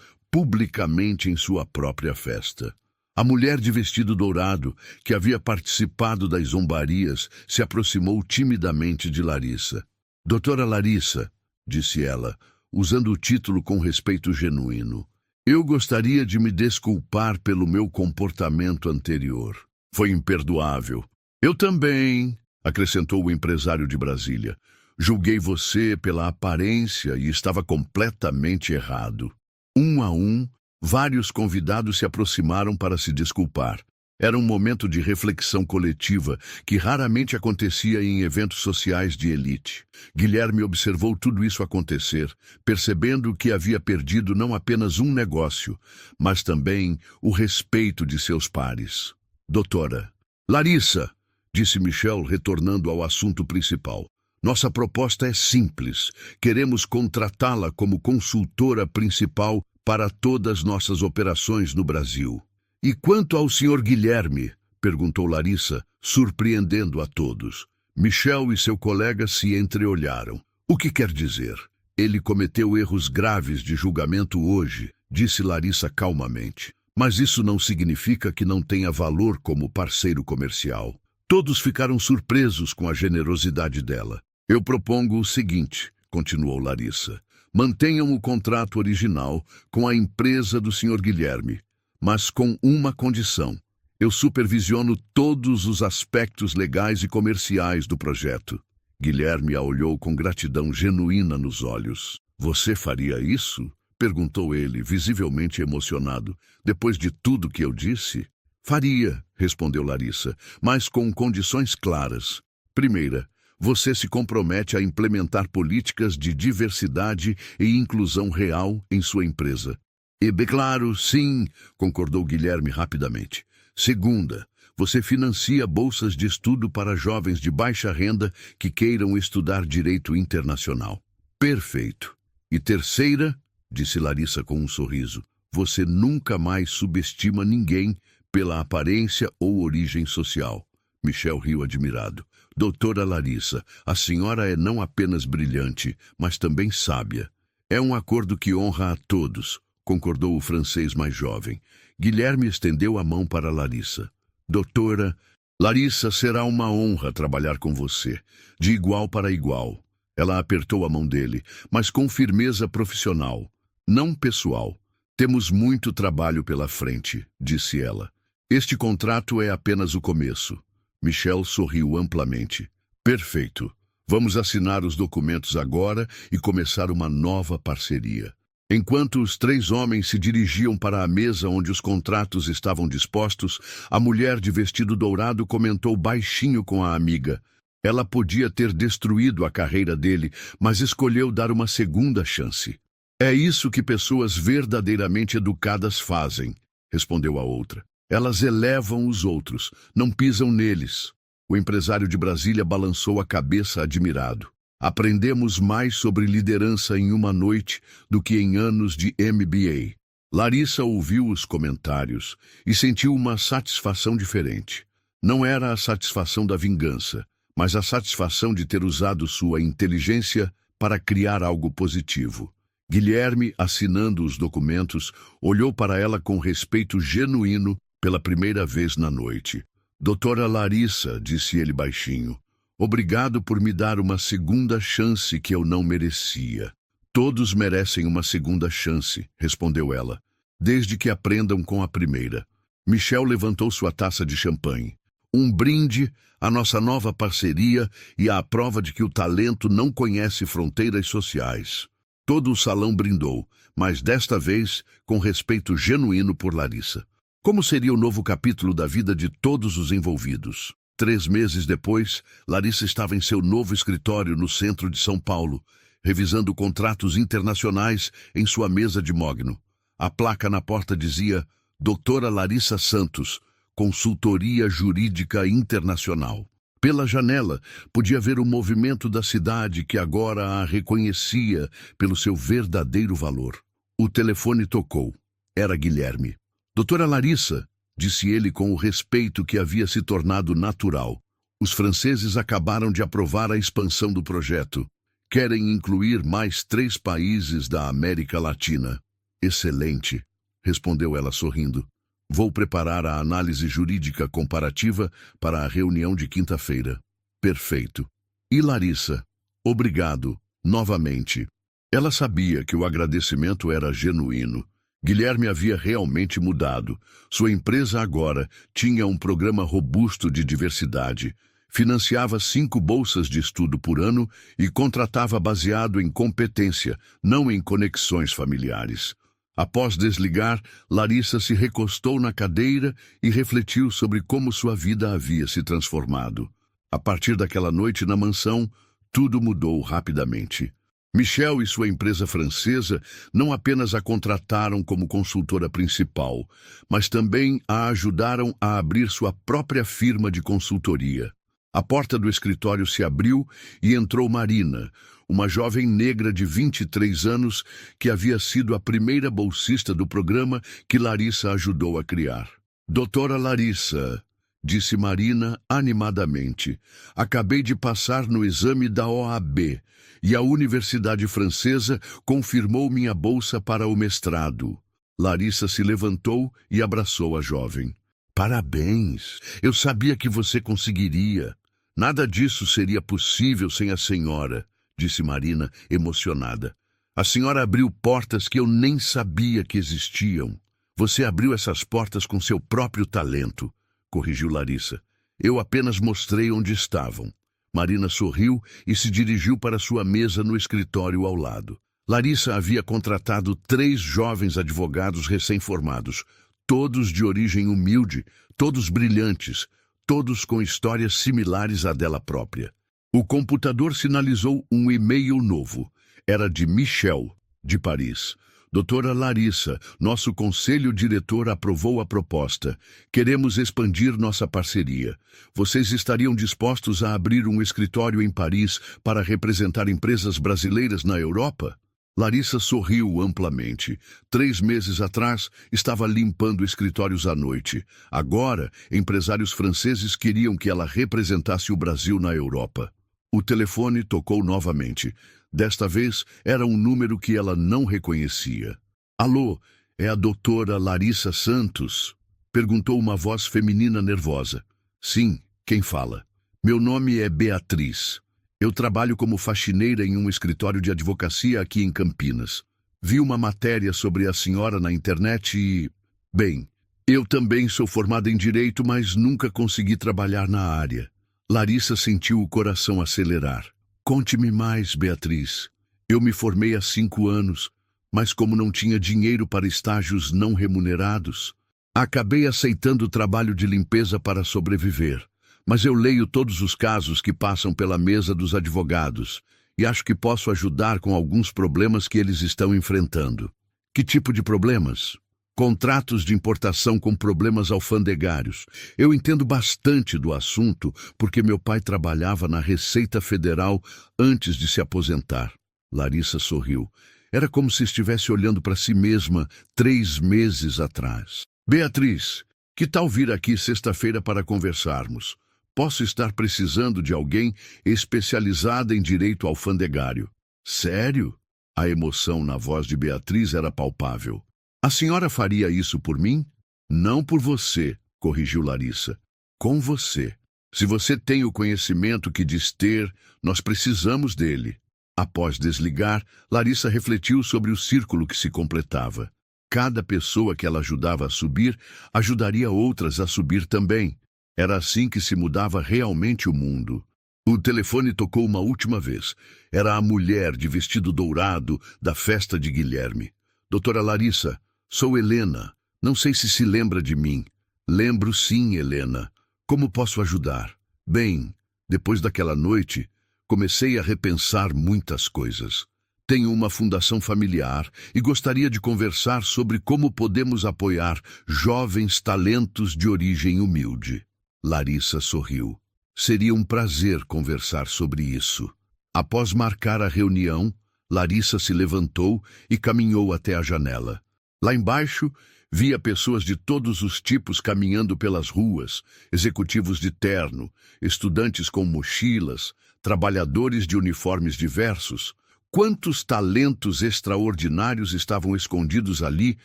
publicamente em sua própria festa. A mulher de vestido dourado, que havia participado das zombarias, se aproximou timidamente de Larissa. Doutora Larissa, disse ela, usando o título com respeito genuíno, eu gostaria de me desculpar pelo meu comportamento anterior. Foi imperdoável. Eu também, acrescentou o empresário de Brasília. Julguei você pela aparência e estava completamente errado. Um a um, vários convidados se aproximaram para se desculpar. Era um momento de reflexão coletiva que raramente acontecia em eventos sociais de elite. Guilherme observou tudo isso acontecer, percebendo que havia perdido não apenas um negócio, mas também o respeito de seus pares. Doutora Larissa, disse Michel, retornando ao assunto principal. Nossa proposta é simples. Queremos contratá-la como consultora principal para todas nossas operações no Brasil. E quanto ao Sr. Guilherme? Perguntou Larissa, surpreendendo a todos. Michel e seu colega se entreolharam. O que quer dizer? Ele cometeu erros graves de julgamento hoje, disse Larissa calmamente. Mas isso não significa que não tenha valor como parceiro comercial. Todos ficaram surpresos com a generosidade dela. Eu propongo o seguinte, continuou Larissa. Mantenham o contrato original com a empresa do Sr. Guilherme, mas com uma condição. Eu supervisiono todos os aspectos legais e comerciais do projeto. Guilherme a olhou com gratidão genuína nos olhos. Você faria isso? Perguntou ele, visivelmente emocionado. Depois de tudo que eu disse? Faria, respondeu Larissa, mas com condições claras. Primeira, você se compromete a implementar políticas de diversidade e inclusão real em sua empresa. E bem claro, sim, concordou Guilherme rapidamente. Segunda, você financia bolsas de estudo para jovens de baixa renda que queiram estudar direito internacional. Perfeito. E terceira, disse Larissa com um sorriso, você nunca mais subestima ninguém pela aparência ou origem social. Michel riu admirado. Doutora Larissa, a senhora é não apenas brilhante, mas também sábia. É um acordo que honra a todos, concordou o francês mais jovem. Guilherme estendeu a mão para Larissa. Doutora, Larissa, será uma honra trabalhar com você, de igual para igual. Ela apertou a mão dele, mas com firmeza profissional, não pessoal. Temos muito trabalho pela frente, disse ela. Este contrato é apenas o começo. Michel sorriu amplamente. Perfeito. Vamos assinar os documentos agora e começar uma nova parceria. Enquanto os três homens se dirigiam para a mesa onde os contratos estavam dispostos, a mulher de vestido dourado comentou baixinho com a amiga. Ela podia ter destruído a carreira dele, mas escolheu dar uma segunda chance. É isso que pessoas verdadeiramente educadas fazem, respondeu a outra. Elas elevam os outros, não pisam neles. O empresário de Brasília balançou a cabeça admirado. Aprendemos mais sobre liderança em uma noite do que em anos de MBA. Larissa ouviu os comentários e sentiu uma satisfação diferente. Não era a satisfação da vingança, mas a satisfação de ter usado sua inteligência para criar algo positivo. Guilherme, assinando os documentos, olhou para ela com respeito genuíno pela primeira vez na noite. Doutora Larissa, disse ele baixinho, obrigado por me dar uma segunda chance que eu não merecia. Todos merecem uma segunda chance, respondeu ela, desde que aprendam com a primeira. Michel levantou sua taça de champanhe. Um brinde à nossa nova parceria e à prova de que o talento não conhece fronteiras sociais. Todo o salão brindou, mas desta vez com respeito genuíno por Larissa. Como seria o novo capítulo da vida de todos os envolvidos? 3 meses depois, Larissa estava em seu novo escritório no centro de São Paulo, revisando contratos internacionais em sua mesa de mogno. A placa na porta dizia Doutora Larissa Santos, Consultoria Jurídica Internacional. Pela janela, podia ver o movimento da cidade que agora a reconhecia pelo seu verdadeiro valor. O telefone tocou. Era Guilherme. Doutora Larissa, disse ele com o respeito que havia se tornado natural. Os franceses acabaram de aprovar a expansão do projeto. Querem incluir mais 3 países da América Latina. Excelente, respondeu ela sorrindo. Vou preparar a análise jurídica comparativa para a reunião de quinta-feira. Perfeito. E Larissa? Obrigado, novamente. Ela sabia que o agradecimento era genuíno. Guilherme havia realmente mudado. Sua empresa agora tinha um programa robusto de diversidade, financiava 5 bolsas de estudo por ano e contratava baseado em competência, não em conexões familiares. Após desligar, Larissa se recostou na cadeira e refletiu sobre como sua vida havia se transformado. A partir daquela noite na mansão, tudo mudou rapidamente. Michel e sua empresa francesa não apenas a contrataram como consultora principal, mas também a ajudaram a abrir sua própria firma de consultoria. A porta do escritório se abriu e entrou Marina, uma jovem negra de 23 anos que havia sido a primeira bolsista do programa que Larissa ajudou a criar. Doutora Larissa, disse Marina animadamente, acabei de passar no exame da OAB e a Universidade Francesa confirmou minha bolsa para o mestrado. Larissa se levantou e abraçou a jovem. Parabéns! Eu sabia que você conseguiria. Nada disso seria possível sem a senhora, disse Marina, emocionada. A senhora abriu portas que eu nem sabia que existiam. Você abriu essas portas com seu próprio talento, corrigiu Larissa. Eu apenas mostrei onde estavam. Marina sorriu e se dirigiu para sua mesa no escritório ao lado. Larissa havia contratado 3 jovens advogados recém-formados, todos de origem humilde, todos brilhantes, todos com histórias similares à dela própria. O computador sinalizou um e-mail novo. Era de Michel, de Paris. Doutora Larissa, nosso conselho diretor aprovou a proposta. Queremos expandir nossa parceria. Vocês estariam dispostos a abrir um escritório em Paris para representar empresas brasileiras na Europa? Larissa sorriu amplamente. 3 meses atrás, estava limpando escritórios à noite. Agora, empresários franceses queriam que ela representasse o Brasil na Europa. O telefone tocou novamente. Desta vez, era um número que ela não reconhecia. Alô, é a doutora Larissa Santos? Perguntou uma voz feminina nervosa. Sim, quem fala? Meu nome é Beatriz. Eu trabalho como faxineira em um escritório de advocacia aqui em Campinas. Vi uma matéria sobre a senhora na internet e... Bem, Eu também sou formada em Direito, mas nunca consegui trabalhar na área. Larissa sentiu o coração acelerar. Conte-me mais, Beatriz. Eu me formei há 5 anos, mas como não tinha dinheiro para estágios não remunerados, acabei aceitando o trabalho de limpeza para sobreviver. Mas eu leio todos os casos que passam pela mesa dos advogados e acho que posso ajudar com alguns problemas que eles estão enfrentando. Que tipo de problemas? Contratos de importação com problemas alfandegários. Eu entendo bastante do assunto porque meu pai trabalhava na Receita Federal antes de se aposentar. Larissa sorriu. Era como se estivesse olhando para si mesma 3 meses atrás. Beatriz, que tal vir aqui sexta-feira para conversarmos? Posso estar precisando de alguém especializada em direito alfandegário. Sério? A emoção na voz de Beatriz era palpável. A senhora faria isso por mim? Não por você, corrigiu Larissa. Com você. Se você tem o conhecimento que diz ter, nós precisamos dele. Após desligar, Larissa refletiu sobre o círculo que se completava. Cada pessoa que ela ajudava a subir, ajudaria outras a subir também. Era assim que se mudava realmente o mundo. O telefone tocou uma última vez. Era a mulher de vestido dourado da festa de Guilherme. Doutora Larissa, sou Helena. Não sei se lembra de mim. Lembro sim, Helena. Como posso ajudar? Bem, depois daquela noite, comecei a repensar muitas coisas. Tenho uma fundação familiar e gostaria de conversar sobre como podemos apoiar jovens talentos de origem humilde. Larissa sorriu. Seria um prazer conversar sobre isso. Após marcar a reunião, Larissa se levantou e caminhou até a janela. Lá embaixo, via pessoas de todos os tipos caminhando pelas ruas, executivos de terno, estudantes com mochilas, trabalhadores de uniformes diversos. Quantos talentos extraordinários estavam escondidos ali,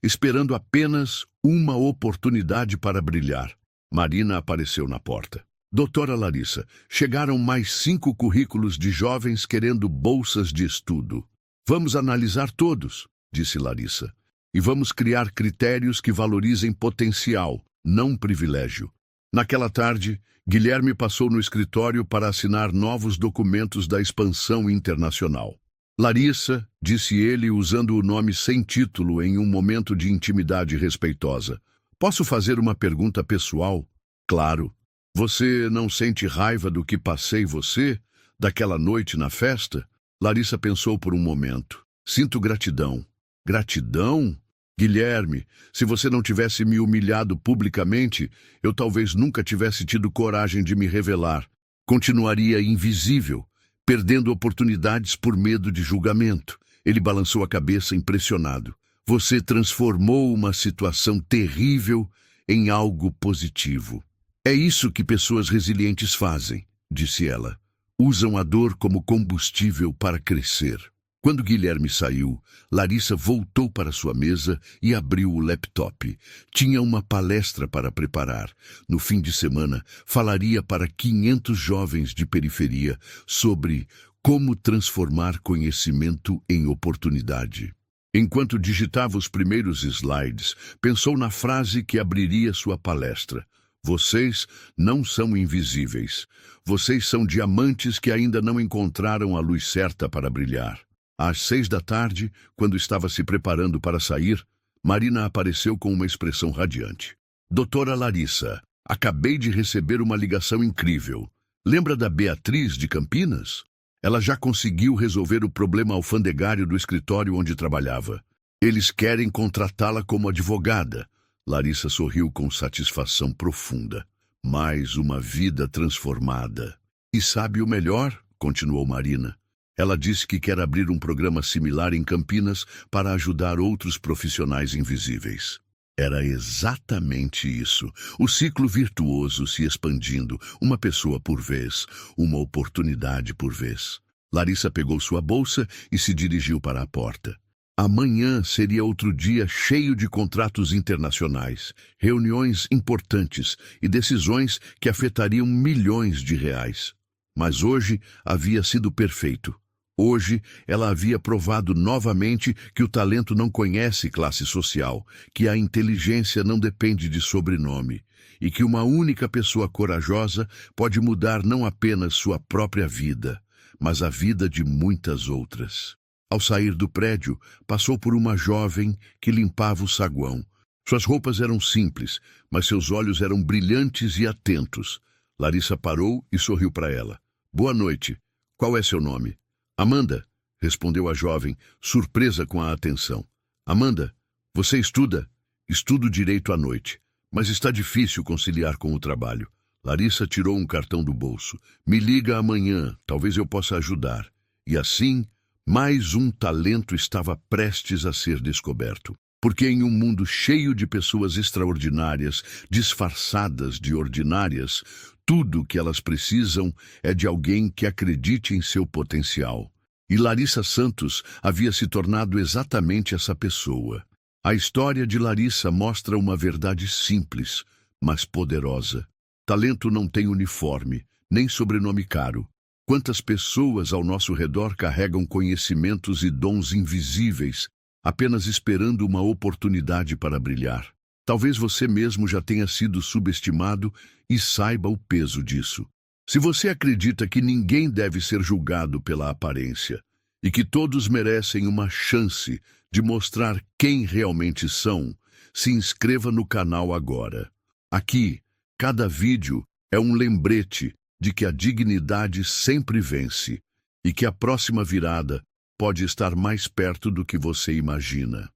esperando apenas uma oportunidade para brilhar. Marina apareceu na porta. Doutora Larissa, chegaram mais 5 currículos de jovens querendo bolsas de estudo. Vamos analisar todos, disse Larissa. E vamos criar critérios que valorizem potencial, não privilégio. Naquela tarde, Guilherme passou no escritório para assinar novos documentos da expansão internacional. Larissa, disse ele usando o nome sem título em um momento de intimidade respeitosa. Posso fazer uma pergunta pessoal? Claro. Você não sente raiva do que passei você, daquela noite na festa? Larissa pensou por um momento. Sinto gratidão. Gratidão? Guilherme, se você não tivesse me humilhado publicamente, eu talvez nunca tivesse tido coragem de me revelar. Continuaria invisível, perdendo oportunidades por medo de julgamento. Ele balançou a cabeça impressionado. Você transformou uma situação terrível em algo positivo. É isso que pessoas resilientes fazem, disse ela. Usam a dor como combustível para crescer. Quando Guilherme saiu, Larissa voltou para sua mesa e abriu o laptop. Tinha uma palestra para preparar. No fim de semana, falaria para 500 jovens de periferia sobre como transformar conhecimento em oportunidade. Enquanto digitava os primeiros slides, pensou na frase que abriria sua palestra. Vocês não são invisíveis. Vocês são diamantes que ainda não encontraram a luz certa para brilhar. Às 6 da tarde, quando estava se preparando para sair, Marina apareceu com uma expressão radiante. Doutora Larissa, acabei de receber uma ligação incrível. Lembra da Beatriz de Campinas? Ela já conseguiu resolver o problema alfandegário do escritório onde trabalhava. Eles querem contratá-la como advogada. Larissa sorriu com satisfação profunda. Mais uma vida transformada. E sabe o melhor? Continuou Marina. Ela disse que quer abrir um programa similar em Campinas para ajudar outros profissionais invisíveis. Era exatamente isso. O ciclo virtuoso se expandindo, uma pessoa por vez, uma oportunidade por vez. Larissa pegou sua bolsa e se dirigiu para a porta. Amanhã seria outro dia cheio de contratos internacionais, reuniões importantes e decisões que afetariam milhões de reais. Mas hoje havia sido perfeito. Hoje, ela havia provado novamente que o talento não conhece classe social, que a inteligência não depende de sobrenome, e que uma única pessoa corajosa pode mudar não apenas sua própria vida, mas a vida de muitas outras. Ao sair do prédio, passou por uma jovem que limpava o saguão. Suas roupas eram simples, mas seus olhos eram brilhantes e atentos. Larissa parou e sorriu para ela. Boa noite. Qual é seu nome? Amanda, respondeu a jovem, surpresa com a atenção. Amanda, você estuda? Estudo direito à noite, mas está difícil conciliar com o trabalho. Larissa tirou um cartão do bolso. Me liga amanhã, talvez eu possa ajudar. E assim, mais um talento estava prestes a ser descoberto. Porque em um mundo cheio de pessoas extraordinárias, disfarçadas de ordinárias, tudo o que elas precisam é de alguém que acredite em seu potencial. E Larissa Santos havia se tornado exatamente essa pessoa. A história de Larissa mostra uma verdade simples, mas poderosa. Talento não tem uniforme, nem sobrenome caro. Quantas pessoas ao nosso redor carregam conhecimentos e dons invisíveis, apenas esperando uma oportunidade para brilhar. Talvez você mesmo já tenha sido subestimado e saiba o peso disso. Se você acredita que ninguém deve ser julgado pela aparência e que todos merecem uma chance de mostrar quem realmente são, se inscreva no canal agora. Aqui, cada vídeo é um lembrete de que a dignidade sempre vence e que a próxima virada pode estar mais perto do que você imagina.